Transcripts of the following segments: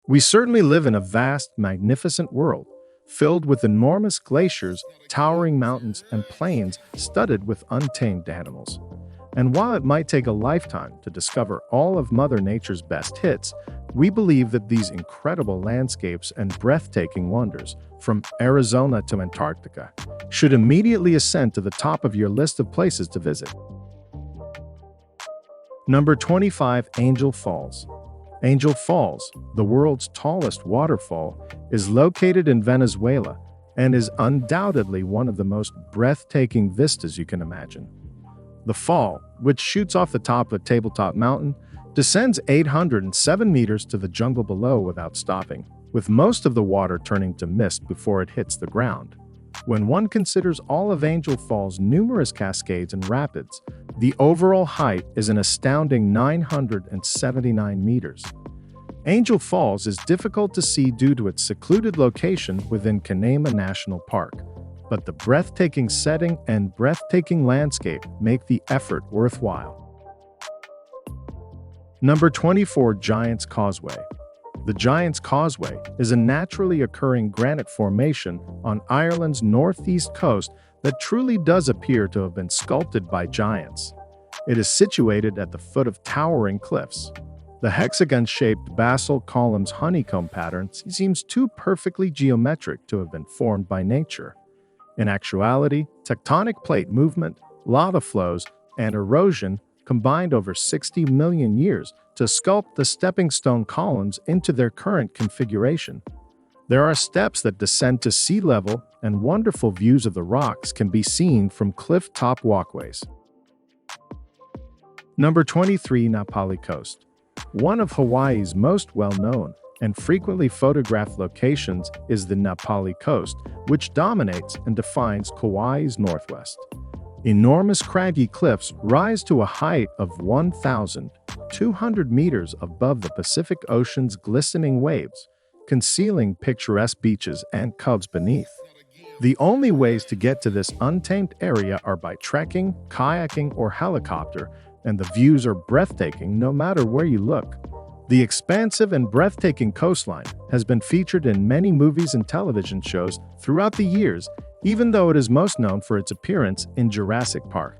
We certainly live in a vast, magnificent world, filled with enormous glaciers, towering mountains, and plains studded with untamed animals. And while it might take a lifetime to discover all of Mother Nature's best hits, we believe that these incredible landscapes and breathtaking wonders, from Arizona to Antarctica, should immediately ascend to the top of your list of places to visit. Number 25. Angel Falls. Angel Falls, the world's tallest waterfall, is located in Venezuela and is undoubtedly one of the most breathtaking vistas you can imagine. The fall, which shoots off the top of a tabletop mountain, descends 807 meters to the jungle below without stopping, with most of the water turning to mist before it hits the ground. When one considers all of Angel Falls' numerous cascades and rapids, the overall height is an astounding 979 meters. Angel Falls is difficult to see due to its secluded location within Canaima National Park, but the breathtaking setting and breathtaking landscape make the effort worthwhile. Number 24. Giant's Causeway. The Giant's Causeway is a naturally occurring granite formation on Ireland's northeast coast that truly does appear to have been sculpted by giants. It is situated at the foot of towering cliffs. The hexagon-shaped basalt column's honeycomb pattern seems too perfectly geometric to have been formed by nature. In actuality, tectonic plate movement, lava flows, and erosion combined over 60 million years to sculpt the stepping stone columns into their current configuration. There are steps that descend to sea level, and wonderful views of the rocks can be seen from cliff-top walkways. Number 23. Na Pali Coast. One of Hawaii's most well-known and frequently photographed locations is the Na Pali Coast, which dominates and defines Kauai's northwest. Enormous craggy cliffs rise to a height of 1,200 meters above the Pacific Ocean's glistening waves, concealing picturesque beaches and coves beneath. The only ways to get to this untamed area are by trekking, kayaking, or helicopter, and the views are breathtaking no matter where you look. The expansive and breathtaking coastline has been featured in many movies and television shows throughout the years, even though it is most known for its appearance in Jurassic Park.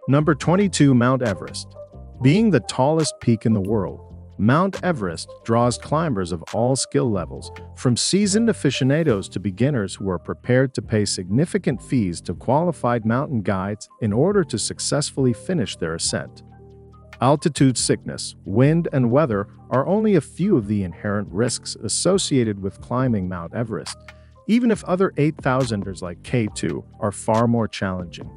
Number 22. Mount Everest. Being the tallest peak in the world, Mount Everest draws climbers of all skill levels, from seasoned aficionados to beginners who are prepared to pay significant fees to qualified mountain guides in order to successfully finish their ascent. Altitude sickness, wind, and weather are only a few of the inherent risks associated with climbing Mount Everest, even if other 8,000ers like K2 are far more challenging.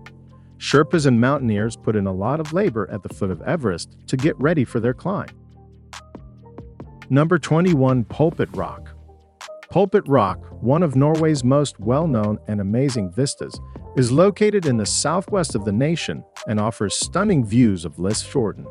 Sherpas and mountaineers put in a lot of labor at the foot of Everest to get ready for their climb. Number 21. Pulpit Rock. Pulpit Rock, one of Norway's most well-known and amazing vistas, is located in the southwest of the nation and offers stunning views of Lysfjorden.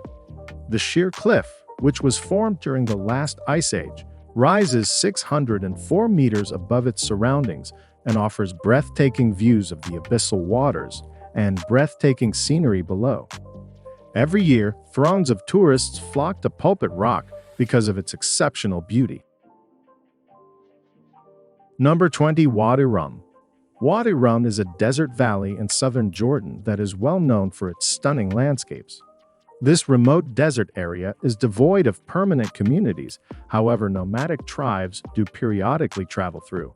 The sheer cliff, which was formed during the last ice age, rises 604 meters above its surroundings and offers breathtaking views of the abyssal waters and breathtaking scenery below. Every year, throngs of tourists flock to Pulpit Rock because of its exceptional beauty. Number 20. Wadi Rum. Wadi Rum is a desert valley in southern Jordan that is well known for its stunning landscapes. This remote desert area is devoid of permanent communities, however nomadic tribes do periodically travel through.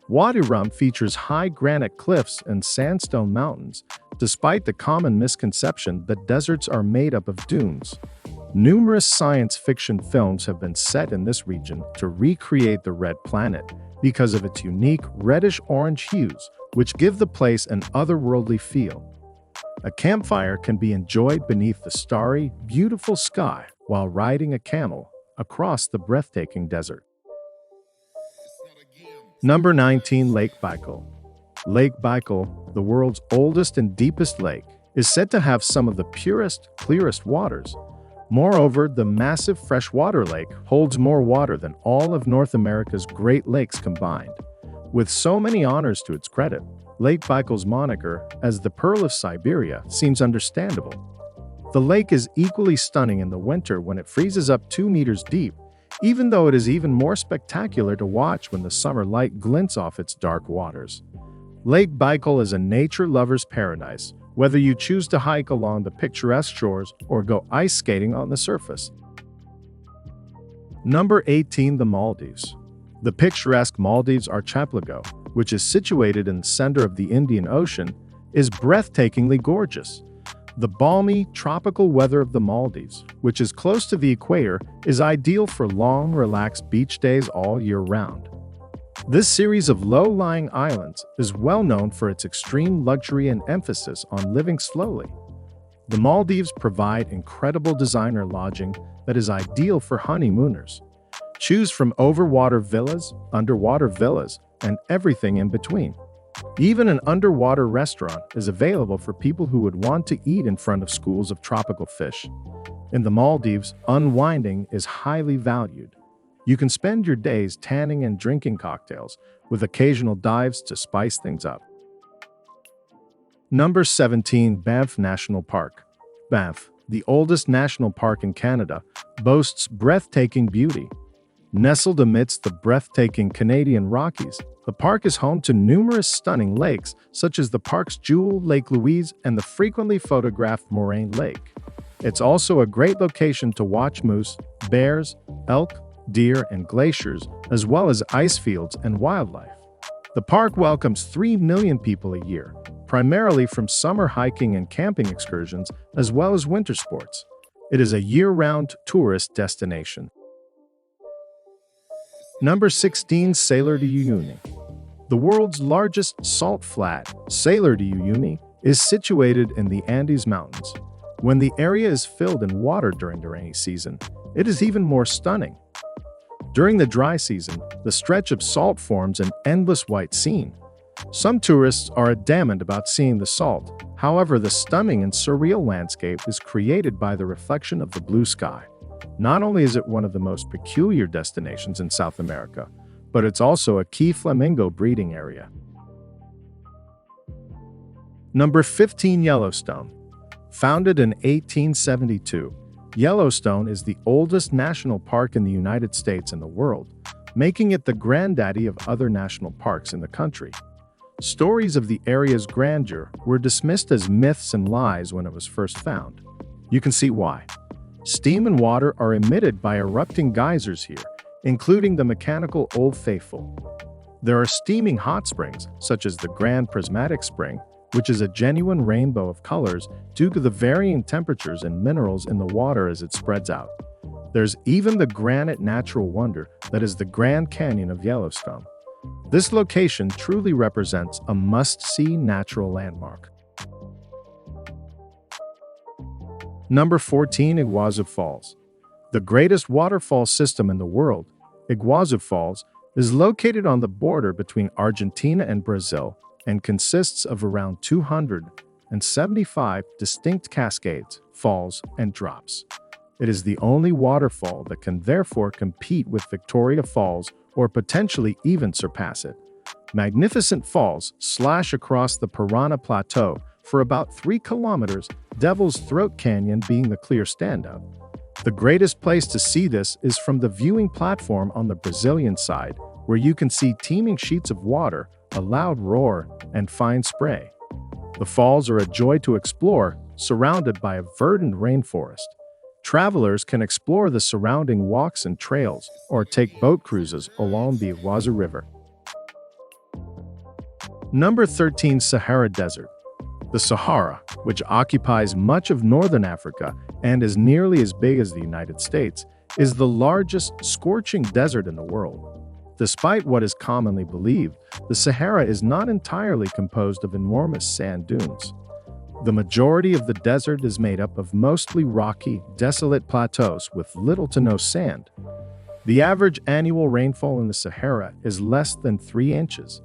Wadi Rum features high granite cliffs and sandstone mountains, despite the common misconception that deserts are made up of dunes. Numerous science fiction films have been set in this region to recreate the Red Planet because of its unique reddish-orange hues, which give the place an otherworldly feel. A campfire can be enjoyed beneath the starry, beautiful sky while riding a camel across the breathtaking desert. Number 19. Lake Baikal. Lake Baikal, the world's oldest and deepest lake, is said to have some of the purest, clearest waters. Moreover, the massive freshwater lake holds more water than all of North America's Great Lakes combined. With so many honors to its credit, Lake Baikal's moniker as the Pearl of Siberia seems understandable. The lake is equally stunning in the winter when it freezes up 2 meters deep, even though it is even more spectacular to watch when the summer light glints off its dark waters. Lake Baikal is a nature lover's paradise, whether you choose to hike along the picturesque shores or go ice skating on the surface. Number 18. The Maldives. The picturesque Maldives archipelago, which is situated in the center of the Indian Ocean, is breathtakingly gorgeous. The balmy, tropical weather of the Maldives, which is close to the equator, is ideal for long, relaxed beach days all year round. This series of low-lying islands is well known for its extreme luxury and emphasis on living slowly. The Maldives provide incredible designer lodging that is ideal for honeymooners. Choose from overwater villas, underwater villas, and everything in between. Even an underwater restaurant is available for people who would want to eat in front of schools of tropical fish. In the Maldives, unwinding is highly valued. You can spend your days tanning and drinking cocktails, with occasional dives to spice things up. Number 17. Banff National Park. Banff, the oldest national park in Canada, boasts breathtaking beauty. Nestled amidst the breathtaking Canadian Rockies, the park is home to numerous stunning lakes, such as the park's jewel, Lake Louise, and the frequently photographed Moraine Lake. It's also a great location to watch moose, bears, elk, deer, and glaciers, as well as ice fields and wildlife. The park welcomes 3 million people a year, primarily from summer hiking and camping excursions, as well as winter sports. It is a year-round tourist destination. Number 16. Salar de Uyuni. The world's largest salt flat, Salar de Uyuni, is situated in the Andes Mountains. When the area is filled in water during the rainy season, it is even more stunning. During the dry season, the stretch of salt forms an endless white scene. Some tourists are adamant about seeing the salt. However, the stunning and surreal landscape is created by the reflection of the blue sky. Not only is it one of the most peculiar destinations in South America, but it's also a key flamingo breeding area. Number 15. Yellowstone. Founded in 1872, Yellowstone is the oldest national park in the United States and the world, making it the granddaddy of other national parks in the country. Stories of the area's grandeur were dismissed as myths and lies when it was first found. You can see why. Steam and water are emitted by erupting geysers here, including the mechanical Old Faithful. There are steaming hot springs, such as the Grand Prismatic Spring, which is a genuine rainbow of colors due to the varying temperatures and minerals in the water as it spreads out. There's even the granite natural wonder that is the Grand Canyon of Yellowstone. This location truly represents a must-see natural landmark. Number 14. Iguazu Falls. The greatest waterfall system in the world, Iguazu Falls, is located on the border between Argentina and Brazil and consists of around 275 distinct cascades, falls, and drops. It is the only waterfall that can therefore compete with Victoria Falls or potentially even surpass it. Magnificent falls slash across the Parana Plateau for about 3 kilometers, Devil's Throat Canyon being the clear standout. The greatest place to see this is from the viewing platform on the Brazilian side, where you can see teeming sheets of water, a loud roar, and fine spray. The falls are a joy to explore, surrounded by a verdant rainforest. Travelers can explore the surrounding walks and trails or take boat cruises along the Iguazu River. Number 13. Sahara Desert. The Sahara, which occupies much of northern Africa and is nearly as big as the United States, is the largest scorching desert in the world. Despite what is commonly believed, the Sahara is not entirely composed of enormous sand dunes. The majority of the desert is made up of mostly rocky, desolate plateaus with little to no sand. The average annual rainfall in the Sahara is less than 3 inches.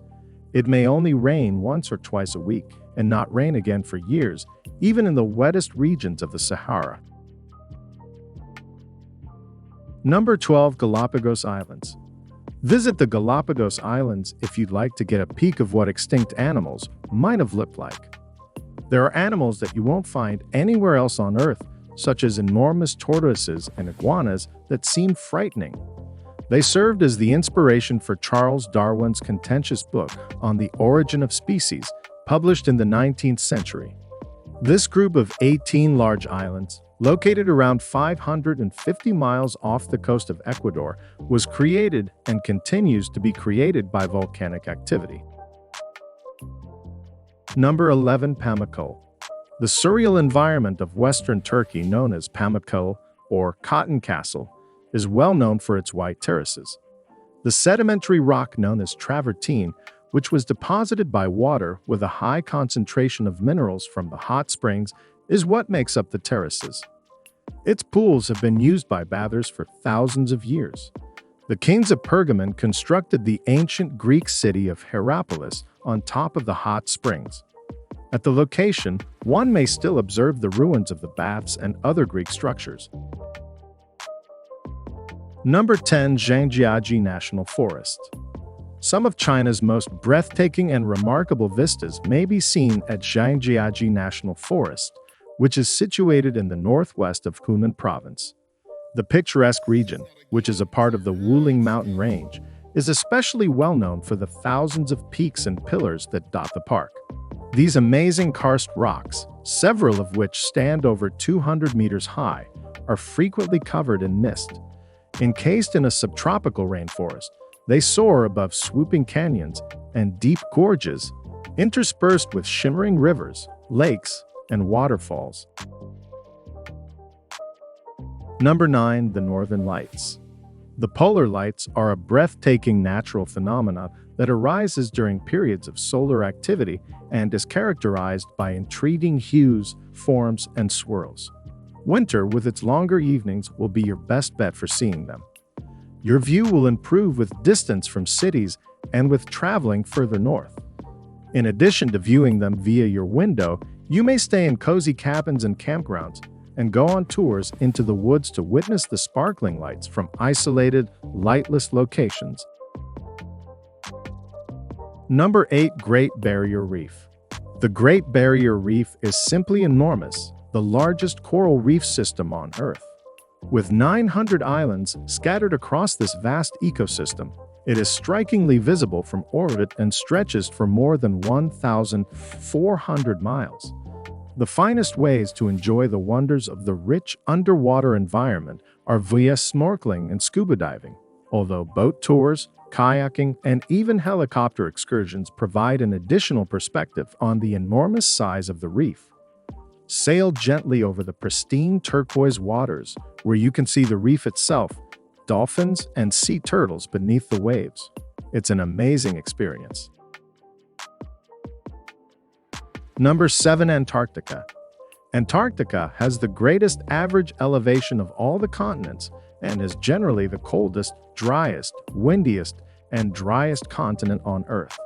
It may only rain once or twice a week and not rain again for years, even in the wettest regions of the Sahara. Number 12. Galapagos Islands. Visit the Galapagos Islands if you'd like to get a peek of what extinct animals might have looked like. There are animals that you won't find anywhere else on Earth, such as enormous tortoises and iguanas that seem frightening. They served as the inspiration for Charles Darwin's contentious book on the origin of species, published in the 19th century. This group of 18 large islands, located around 550 miles off the coast of Ecuador, was created and continues to be created by volcanic activity. Number 11. Pamukkale. The surreal environment of western Turkey, known as Pamukkale or Cotton Castle, is well known for its white terraces. The sedimentary rock known as travertine, which was deposited by water with a high concentration of minerals from the hot springs, is what makes up the terraces. Its pools have been used by bathers for thousands of years. The kings of Pergamon constructed the ancient Greek city of Hierapolis on top of the hot springs. At the location, one may still observe the ruins of the baths and other Greek structures. Number 10. Zhangjiajie National Forest. Some of China's most breathtaking and remarkable vistas may be seen at Zhangjiajie National Forest, which is situated in the northwest of Hunan Province. The picturesque region, which is a part of the Wuling Mountain Range, is especially well known for the thousands of peaks and pillars that dot the park. These amazing karst rocks, several of which stand over 200 meters high, are frequently covered in mist. Encased in a subtropical rainforest, they soar above swooping canyons and deep gorges, interspersed with shimmering rivers, lakes, and waterfalls. Number 9. The Northern Lights. The polar lights are a breathtaking natural phenomenon that arises during periods of solar activity and is characterized by intriguing hues, forms, and swirls. Winter, with its longer evenings, will be your best bet for seeing them. Your view will improve with distance from cities and with traveling further north. In addition to viewing them via your window, you may stay in cozy cabins and campgrounds and go on tours into the woods to witness the sparkling lights from isolated, lightless locations. Number 8. Great Barrier Reef. The Great Barrier Reef is simply enormous, the largest coral reef system on Earth. With 900 islands scattered across this vast ecosystem, it is strikingly visible from orbit and stretches for more than 1,400 miles. The finest ways to enjoy the wonders of the rich underwater environment are via snorkeling and scuba diving, although boat tours, kayaking, and even helicopter excursions provide an additional perspective on the enormous size of the reef. Sail gently over the pristine turquoise waters, where you can see the reef itself, dolphins, and sea turtles beneath the waves. It's an amazing experience. Number 7. Antarctica. Antarctica has the greatest average elevation of all the continents and is generally the coldest, driest, windiest, and driest continent on Earth.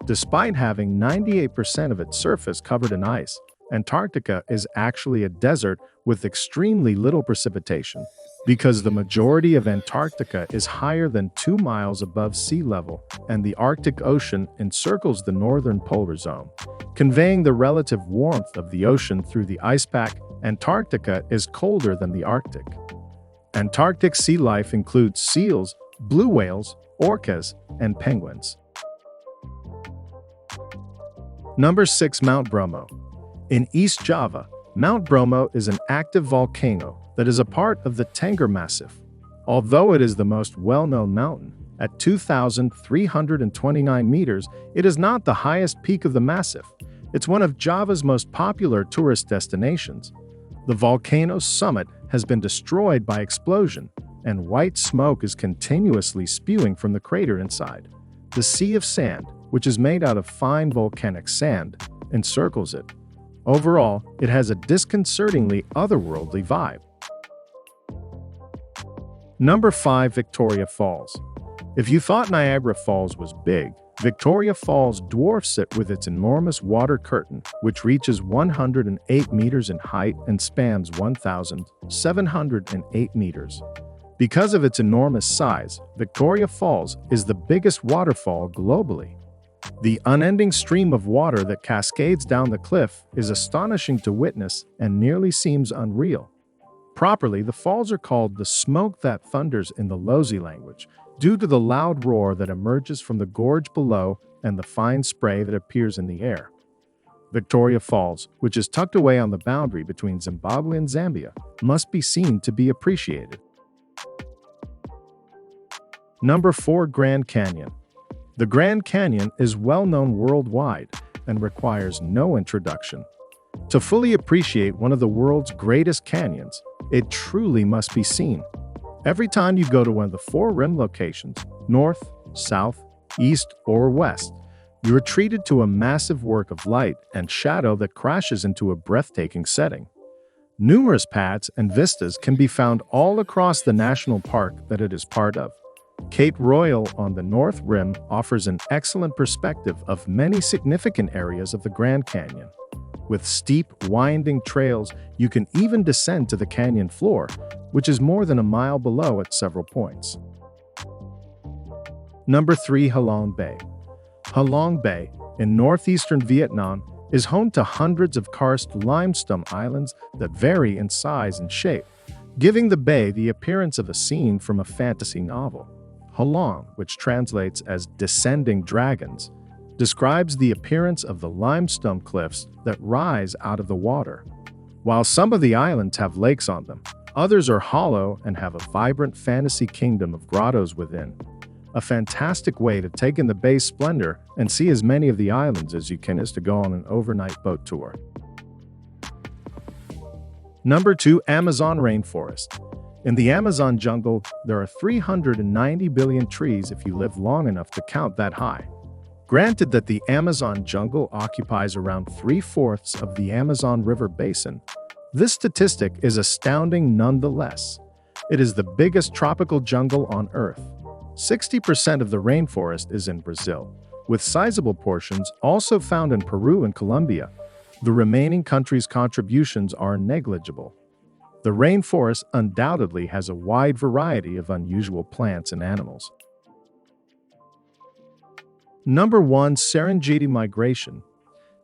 Despite having 98% of its surface covered in ice, Antarctica is actually a desert with extremely little precipitation, because the majority of Antarctica is higher than 2 miles above sea level, and the Arctic Ocean encircles the northern polar zone, conveying the relative warmth of the ocean through the ice pack. Antarctica is colder than the Arctic. Antarctic sea life includes seals, blue whales, orcas, and penguins. Number 6. Mount Bromo. In East Java, Mount Bromo is an active volcano that is a part of the Tengger Massif. Although it is the most well-known mountain, at 2,329 meters, it is not the highest peak of the massif. It's one of Java's most popular tourist destinations. The volcano's summit has been destroyed by explosion, and white smoke is continuously spewing from the crater inside. The Sea of Sand, which is made out of fine volcanic sand, encircles it. Overall, it has a disconcertingly otherworldly vibe. Number 5. Victoria Falls. If you thought Niagara Falls was big, Victoria Falls dwarfs it with its enormous water curtain, which reaches 108 meters in height and spans 1,708 meters. Because of its enormous size, Victoria Falls is the biggest waterfall globally. The unending stream of water that cascades down the cliff is astonishing to witness and nearly seems unreal. Properly, the falls are called the smoke that thunders in the Lozi language, due to the loud roar that emerges from the gorge below and the fine spray that appears in the air. Victoria Falls, which is tucked away on the boundary between Zimbabwe and Zambia, must be seen to be appreciated. Number 4. Grand Canyon. The Grand Canyon is well known worldwide and requires no introduction. To fully appreciate one of the world's greatest canyons, it truly must be seen. Every time you go to one of the 4 rim locations, north, south, east, or west, you are treated to a massive work of light and shadow that crashes into a breathtaking setting. Numerous paths and vistas can be found all across the national park that it is part of. Cape Royal on the North Rim offers an excellent perspective of many significant areas of the Grand Canyon. With steep, winding trails, you can even descend to the canyon floor, which is more than a mile below at several points. Number 3. Halong Bay. Halong Bay, in northeastern Vietnam, is home to hundreds of karst limestone islands that vary in size and shape, giving the bay the appearance of a scene from a fantasy novel. Halong, which translates as descending dragons, describes the appearance of the limestone cliffs that rise out of the water. While some of the islands have lakes on them, others are hollow and have a vibrant fantasy kingdom of grottos within. A fantastic way to take in the bay's splendor and see as many of the islands as you can is to go on an overnight boat tour. Number 2. Amazon Rainforest. In the Amazon jungle, there are 390 billion trees if you live long enough to count that high. Granted that the Amazon jungle occupies around 3/4 of the Amazon River basin, this statistic is astounding nonetheless. It is the biggest tropical jungle on Earth. 60% of the rainforest is in Brazil, with sizable portions also found in Peru and Colombia. The remaining countries' contributions are negligible. The rainforest undoubtedly has a wide variety of unusual plants and animals. Number 1. Serengeti Migration.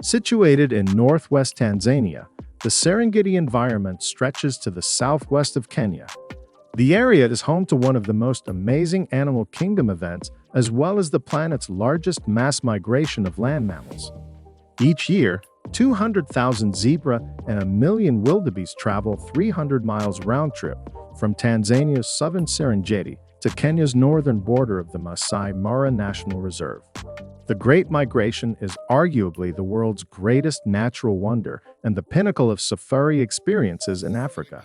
Situated in northwest Tanzania, the Serengeti environment stretches to the southwest of Kenya. The area is home to one of the most amazing animal kingdom events, as well as the planet's largest mass migration of land mammals. Each year, 200,000 zebra and 1 million wildebeest travel 300 miles round trip from Tanzania's southern Serengeti to Kenya's northern border of the Masai Mara National Reserve. The Great Migration is arguably the world's greatest natural wonder and the pinnacle of safari experiences in Africa.